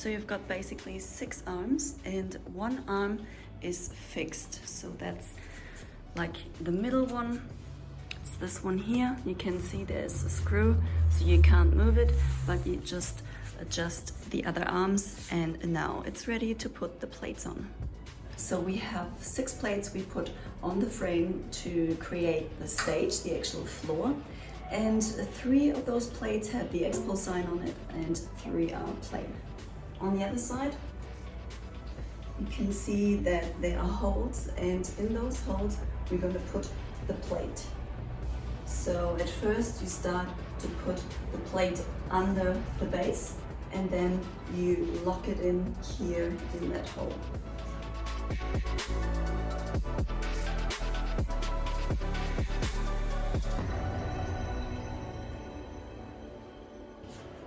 So you've got basically 6 arms, and one arm is fixed. So that's like the middle one. It's this one here. You can see there's a screw, so you can't move it, but you just adjust the other arms, and now it's ready to put the plates on. So we have 6 plates we put on the frame to create the stage, the actual floor. And 3 of those plates have the X-Pole sign on it, and 3 are plain. On the other side, you can see that there are holes, and in those holes we're going to put the plate. So at first you start to put the plate under the base, and then you lock it in here in that hole.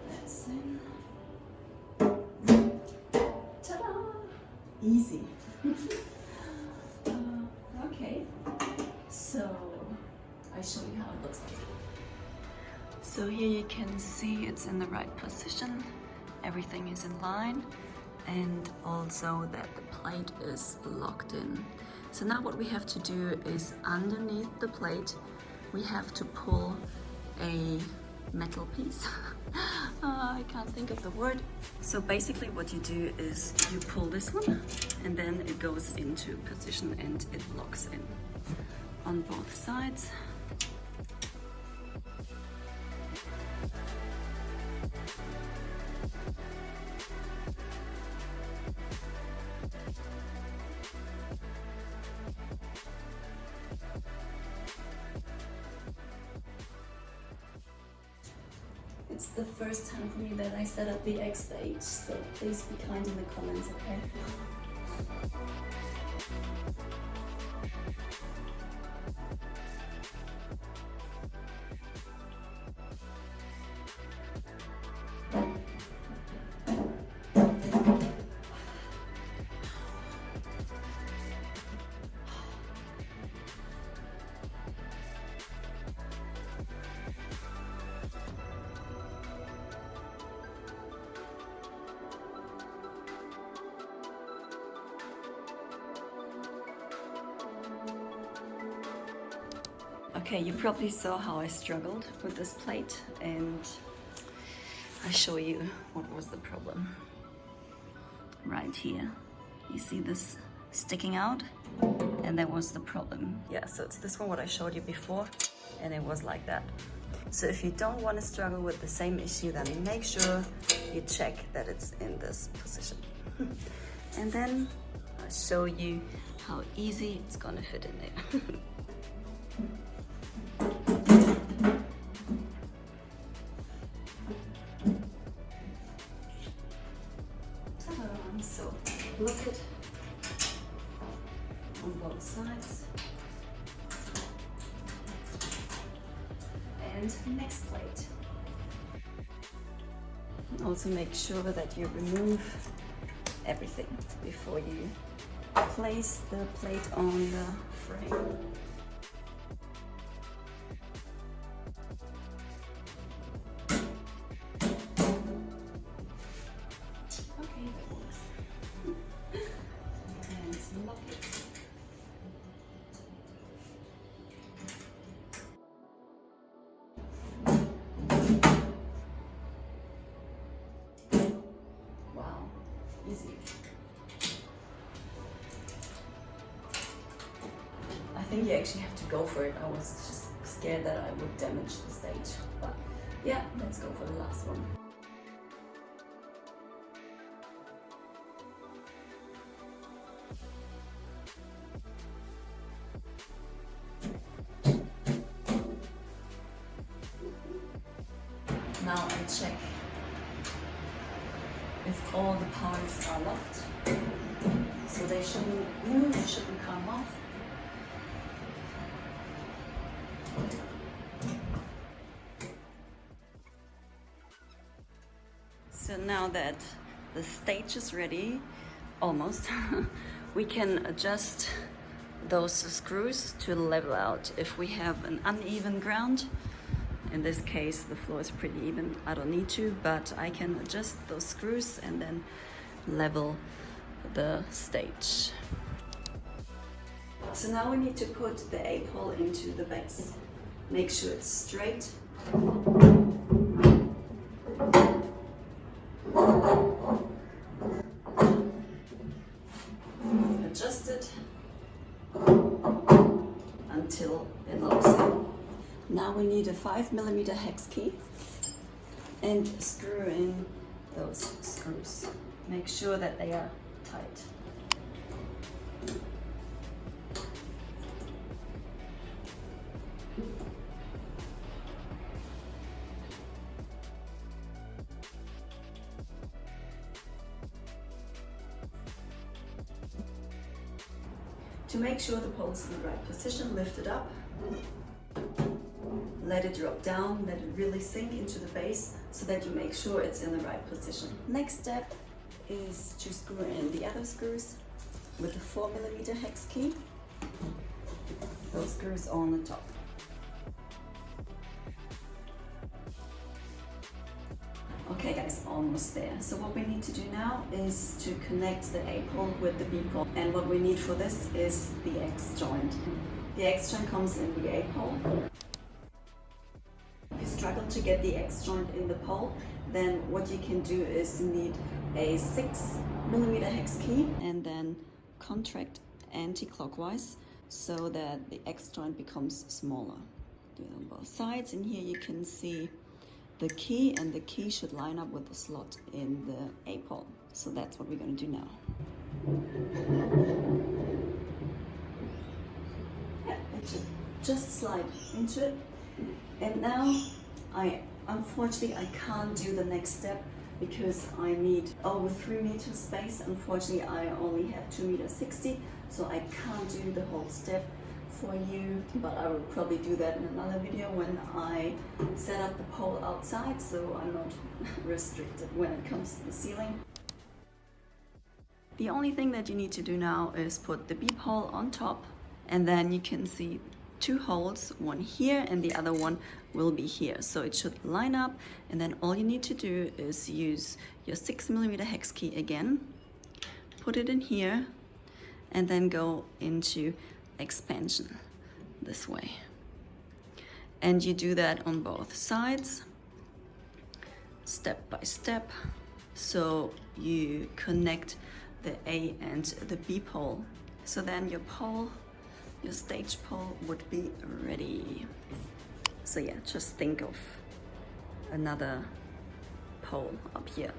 That's in. Ta-da! Easy. Okay, so I show you how it looks like. So here you can see it's in the right position. Everything is in line, and also that the plate is locked in. So now what we have to do is underneath the plate we have to pull a metal piece. I can't think of the word. So basically what you do is you pull this one, and then it goes into position and it locks in on both sides. It's the first time for me that I set up the X-Stage, so please be kind in the comments, okay? Okay, you probably saw how I struggled with this plate, and I show you what was the problem. Right here, you see this sticking out, and that was the problem. Yeah, so it's this one what I showed you before, and it was like that. So if you don't want to struggle with the same issue, then make sure you check that it's in this position. And then I'll show you how easy it's gonna fit in there. So look it on both sides, and next plate. Also make sure that you remove everything before you place the plate on the frame. Easy. I think you actually have to go for it. I was just scared that I would damage the stage, but yeah, let's go for the last one. Now I check if all the parts are locked, so they shouldn't move, shouldn't come off. So now that the stage is ready, almost, we can adjust those screws to level out if we have an uneven ground, In this case, the floor is pretty even. I don't need to, but I can adjust those screws and then level the stage. So now we need to put the A-pole into the base. Make sure it's straight. Adjust it until it locks in. Now we need a 5mm hex key and screw in those screws. Make sure that they are tight. To make sure the pole is in the right position, lift it up, let it drop down, let it really sink into the base so that you make sure it's in the right position. Next step is to screw in the other screws with the 4mm hex key. Those screws are on the top. Okay guys, almost there. So what we need to do now is to connect the A-pole with the B-pole. And what we need for this is the X joint. The X joint comes in the A-pole. If you struggle to get the X joint in the pole, then what you can do is you need a 6mm hex key and then contract anti-clockwise so that the X joint becomes smaller. Do it on both sides, and here you can see the key, and the key should line up with the slot in the A-pole. So that's what we're going to do now. Yeah, it should just slide into it. And now, unfortunately I can't do the next step because I need over 3 meters space. Unfortunately I only have 2.60 meters, so I can't do the whole step for you, but I will probably do that in another video when I set up the pole outside, so I'm not restricted when it comes to the ceiling. The only thing that you need to do now is put the B-pole on top, and then you can see 2 holes, one here and the other one will be here, so it should line up. And then all you need to do is use your 6mm hex key again, put it in here, and then go into expansion this way. And you do that on both sides, step by step, so you connect the A and the B pole. So then your pole, your stage pole would be ready. So yeah, just think of another pole up here.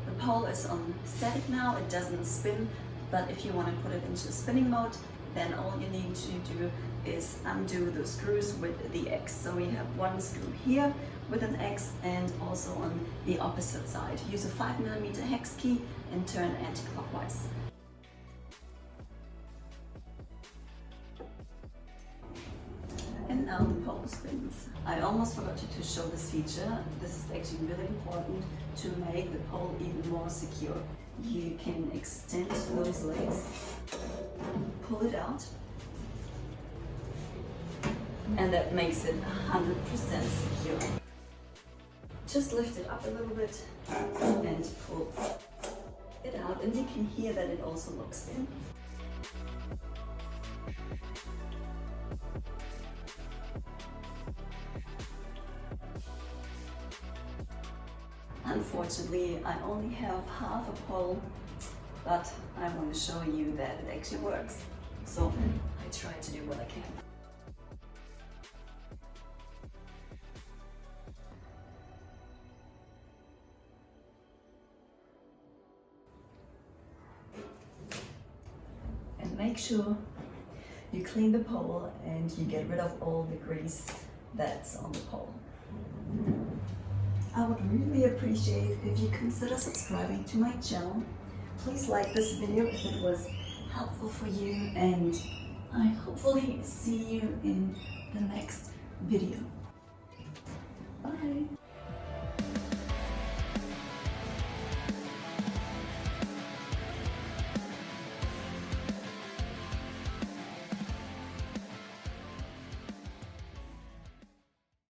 The pole is on static now, it doesn't spin, but if you want to put it into spinning mode, then all you need to do is undo the screws with the X. So we have one screw here with an X and also on the opposite side. Use a 5mm hex key and turn anti-clockwise. And now the pole spins. I almost forgot to show this feature. This is actually really important to make the pole even more secure. You can extend those legs, pull it out, and that makes it 100% secure. Just lift it up a little bit and pull it out, and you can hear that it also locks in. Unfortunately, I only have half a pole, but I want to show you that it actually works. So I try to do what I can. And make sure you clean the pole and you get rid of all the grease that's on the pole. I would really appreciate if you consider subscribing to my channel. Please like this video if it was helpful for you, and I hopefully see you in the next video.